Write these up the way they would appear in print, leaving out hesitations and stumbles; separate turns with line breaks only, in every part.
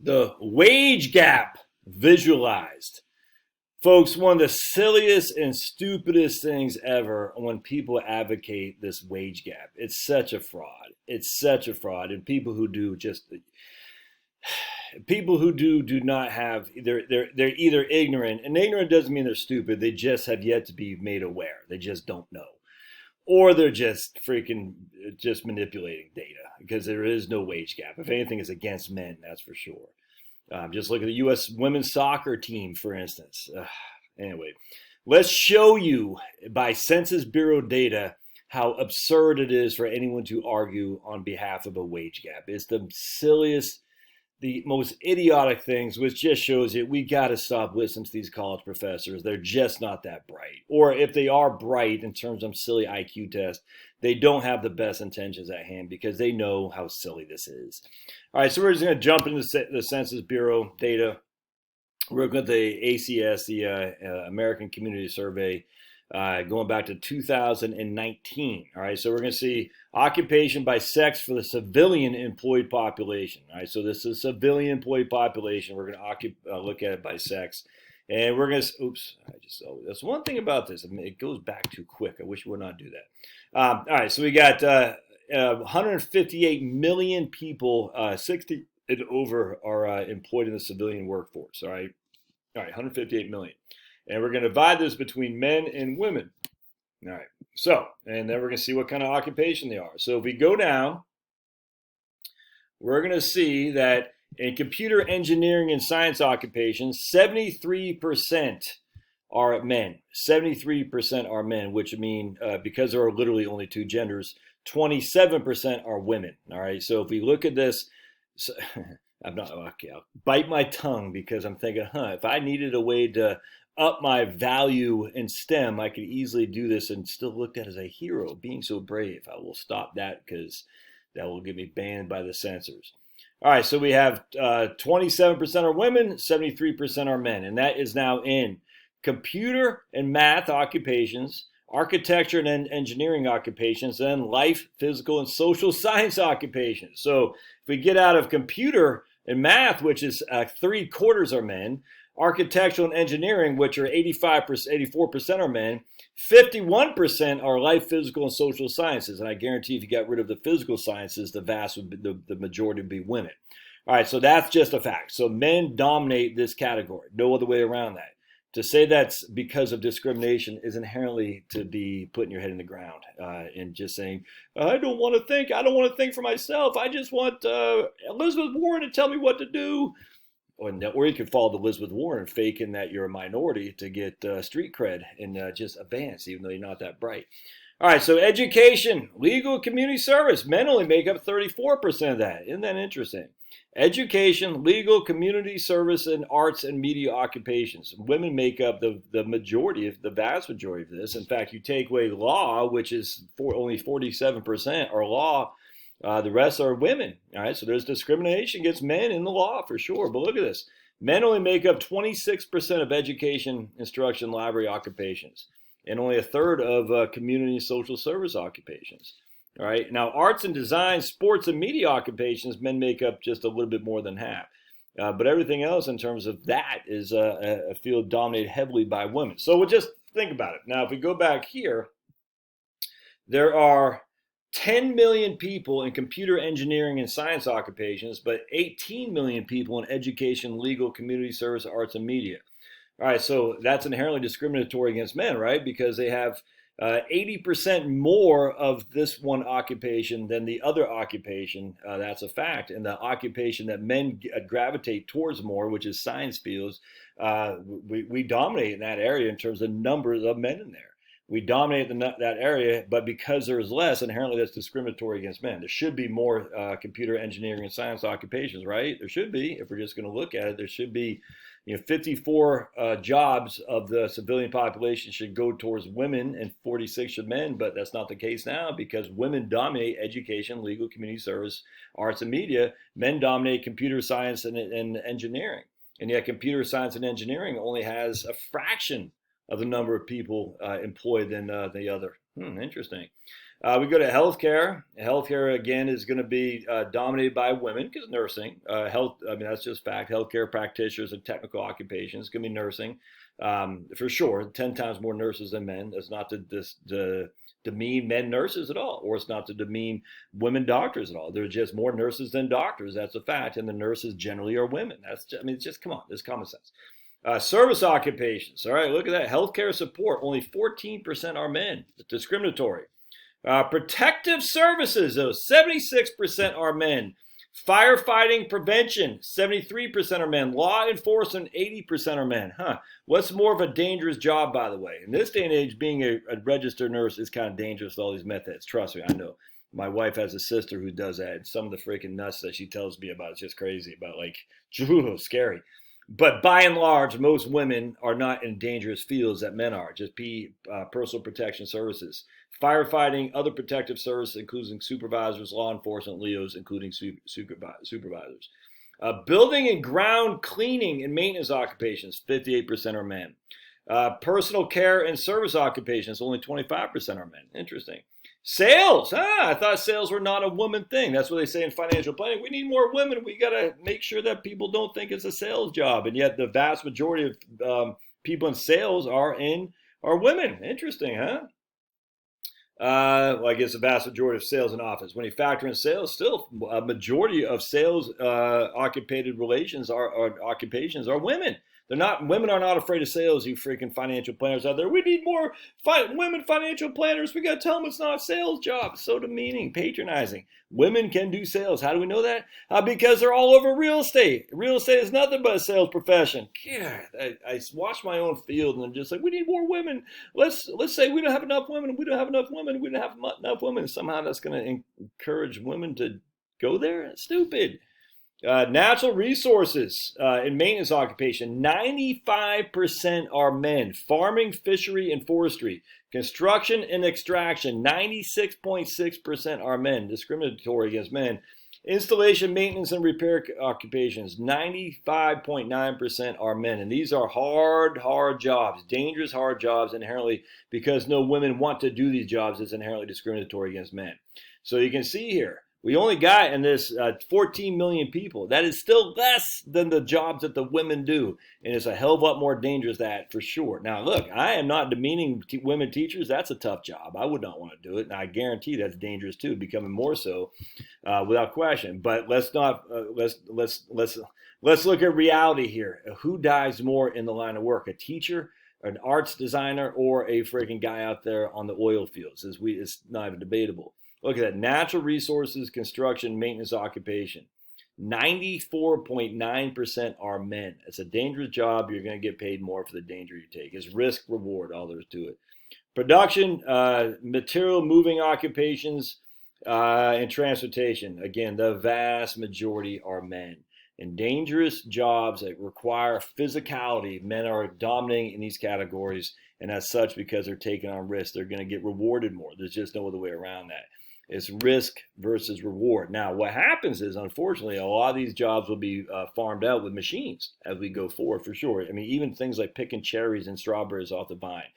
The wage gap visualized. Folks, one of the silliest and stupidest things ever when people advocate this wage gap. It's such a fraud. It's such a fraud. And people who do do not have they're either ignorant, and ignorant doesn't mean they're stupid. They just have yet to be made aware. They just don't know. Or they're just just manipulating data, because there is no wage gap. If anything, it's against men, that's for sure. Just look at the U.S. women's soccer team, for instance. Anyway, let's show you by Census Bureau data how absurd it is for anyone to argue on behalf of a wage gap. It's the silliest, the most idiotic things, which just shows you we got to stop listening to these college professors. They're just not that bright. Or if they are bright in terms of silly IQ tests, they don't have the best intentions at hand, because they know how silly this is. All right, so we're just going to jump into the Census Bureau data. We're looking at the ACS, the American Community Survey, going back to 2019. All right, so we're going to see occupation by sex for the civilian employed population. All right, so this is civilian employed population. We're going to look at it by sex. And we're going to, that's one thing about this. I mean, it goes back too quick. I wish we would not do that. All right, so we got 158 million people, 60 and over, are employed in the civilian workforce. All right, 158 million. And we're going to divide this between men and women. All right, so, and then we're going to see what kind of occupation they are. So if we go down, we're going to see that in computer engineering and science occupations, 73% are men. 73% are men, which mean, because there are literally only two genders, 27% are women. All right, so if we look at this, so, I'll bite my tongue, because I'm thinking, if I needed a way to up my value in STEM, I could easily do this and still looked at as a hero, being so brave. I will stop that, because that will get me banned by the censors. All right, so we have 27% are women, 73% are men, and that is now in computer and math occupations, architecture and engineering occupations, and life, physical, and social science occupations. So if we get out of computer and math, which is 3/4 are men, architectural and engineering, which are 84% are men, 51% are life, physical, and social sciences. And I guarantee if you got rid of the physical sciences, the majority would be women. All right, so that's just a fact. So men dominate this category. No other way around that. To say that's because of discrimination is inherently to be putting your head in the ground and just saying, I don't want to think. I don't want to think for myself. I just want Elizabeth Warren to tell me what to do. Or you could follow the Elizabeth Warren, faking that you're a minority to get street cred and just advance, even though you're not that bright. All right, so education, legal, community service. Men only make up 34% of that. Isn't that interesting? Education, legal, community service, and arts and media occupations. Women make up the vast majority of this. In fact, you take away law, which is only 47% are law. The rest are women. All right, so there's discrimination against men in the law for sure. But look at this. Men only make up 26% of education, instruction, library occupations, and only a third of community and social service occupations. All right, now arts and design, sports and media occupations, men make up just a little bit more than half. But everything else in terms of that is a field dominated heavily by women. So we'll just think about it. Now, if we go back here, there are 10 million people in computer engineering and science occupations, but 18 million people in education, legal, community service, arts, and media. All right, so that's inherently discriminatory against men, right? Because they have 80% more of this one occupation than the other occupation. That's a fact. And the occupation that men gravitate towards more, which is science fields, we dominate in that area in terms of numbers of men in there. We dominate that area, but because there's less, inherently that's discriminatory against men. There should be more computer engineering and science occupations, right? There should be. If we're just going to look at it, there should be 54 jobs of the civilian population should go towards women and 46 should men, but that's not the case now because women dominate education, legal, community service, arts, and media. Men dominate computer science and engineering. And yet computer science and engineering only has a fraction of the number of people employed than the other. Interesting. We go to healthcare. Healthcare again is going to be dominated by women because nursing, health. I mean that's just fact. Healthcare practitioners and technical occupations going to be nursing, for sure. 10 times more nurses than men. That's not to demean men nurses at all, or it's not to demean women doctors at all. There's just more nurses than doctors. That's a fact, and the nurses generally are women. That's just, I mean, it's just come on. It's common sense. Service occupations. All right, look at that. Healthcare support. Only 14% are men. It's discriminatory. Protective services, though, 76% are men. Firefighting prevention, 73% are men. Law enforcement, 80% are men. What's more of a dangerous job, by the way? In this day and age, being a registered nurse is kind of dangerous with all these methods. Trust me, I know. My wife has a sister who does that. And some of the freaking nuts that she tells me about is just crazy. About like, scary. But by and large, most women are not in dangerous fields that men are. Just personal protection services. Firefighting, other protective services, including supervisors, law enforcement, LEOs, including supervisors. Building and ground cleaning and maintenance occupations, 58% are men. Personal care and service occupations, only 25% are men. Interesting. Sales. I thought sales were not a woman thing. That's what they say in financial planning. We need more women. We got to make sure that people don't think it's a sales job. And yet the vast majority of people in sales are women. Interesting, huh? Well, I guess the vast majority of sales in office. When you factor in sales, still a majority of sales occupated relations occupations are women. Women are not afraid of sales, you freaking financial planners out there. We need more women financial planners. We got to tell them it's not a sales job. So demeaning, patronizing. Women can do sales. How do we know that? Because they're all over real estate. Real estate is nothing but a sales profession. God, I watch my own field and I'm just like, we need more women. Let's say we don't have enough women. We don't have enough women. We don't have enough women. Somehow that's going to encourage women to go there. It's stupid. Natural resources and maintenance occupation, 95% are men. Farming, fishery, and forestry. Construction and extraction, 96.6% are men. Discriminatory against men. Installation, maintenance, and repair occupations, 95.9% are men. And these are hard jobs, dangerous, hard jobs inherently, because no women want to do these jobs. It's inherently discriminatory against men. So you can see here, we only got in this 14 million people. That is still less than the jobs that the women do. And it's a hell of a lot more dangerous that for sure. Now, look, I am not demeaning women teachers. That's a tough job. I would not want to do it. And I guarantee that's dangerous too, becoming more so without question. But let's not, let's look at reality here. Who dies more in the line of work? A teacher, an arts designer, or a freaking guy out there on the oil fields? It's not even debatable. Look at that. Natural resources, construction, maintenance, occupation. 94.9% are men. It's a dangerous job. You're going to get paid more for the danger you take. It's risk reward, all there is to it. Production, material moving occupations, and transportation. Again, the vast majority are men. In dangerous jobs that require physicality, men are dominating in these categories. And as such, because they're taking on risks, they're going to get rewarded more. There's just no other way around that. It's risk versus reward. Now, what happens is, unfortunately, a lot of these jobs will be farmed out with machines as we go forward, for sure. I mean, even things like picking cherries and strawberries off the vine.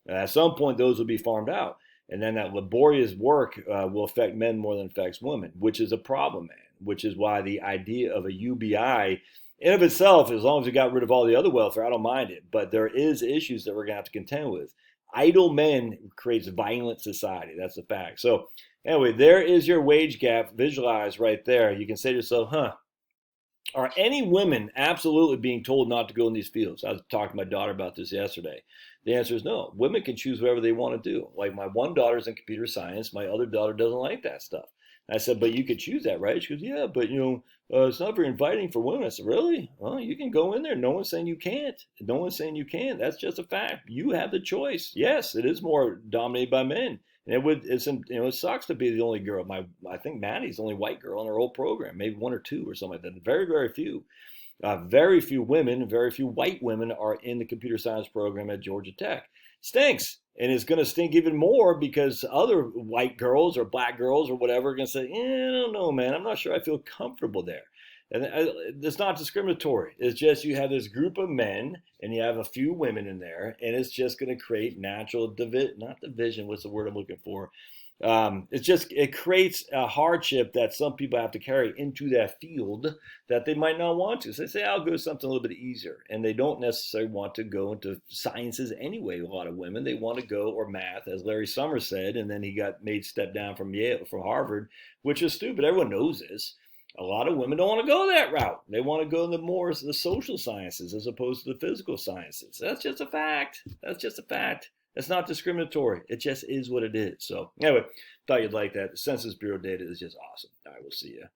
At some point, those will be farmed out. And then that laborious work will affect men more than it affects women, which is a problem, man. Which is why the idea of a UBI, in of itself, as long as we got rid of all the other welfare, I don't mind it. But there is issues that we're going to have to contend with. Idle men creates violent society. That's a fact. So anyway, there is your wage gap visualized right there. You can say to yourself, are any women absolutely being told not to go in these fields? I was talking to my daughter about this yesterday. The answer is no. Women can choose whatever they want to do. Like my one daughter's in computer science. My other daughter doesn't like that stuff. And I said, but you could choose that, right? She goes, yeah, but it's not very inviting for women. I said, really? Well, you can go in there. No one's saying you can't. No one's saying you can't. That's just a fact. You have the choice. Yes, it is more dominated by men. And it sucks to be the only girl. I think Maddie's the only white girl in her whole program, maybe one or two or something like that. Very, very few. Very few women, very few white women are in the computer science program at Georgia Tech. Stinks. And it's going to stink even more because other white girls or black girls or whatever are going to say, I don't know, man. I'm not sure I feel comfortable there. And it's not discriminatory. It's just you have this group of men and you have a few women in there, and it's just going to create natural not division. What's the word I'm looking for? It creates a hardship that some people have to carry into that field that they might not want to. So they say, I'll go something a little bit easier. And they don't necessarily want to go into sciences anyway. A lot of women, they want to go, or math, as Larry Summers said, and then he got made step down from Harvard, which is stupid. Everyone knows this. A lot of women don't want to go that route. They want to go in the social sciences as opposed to the physical sciences. That's just a fact. That's just a fact. It's not discriminatory. It just is what it is. So anyway, thought you'd like that. The Census Bureau data is just awesome. All right, we'll see you.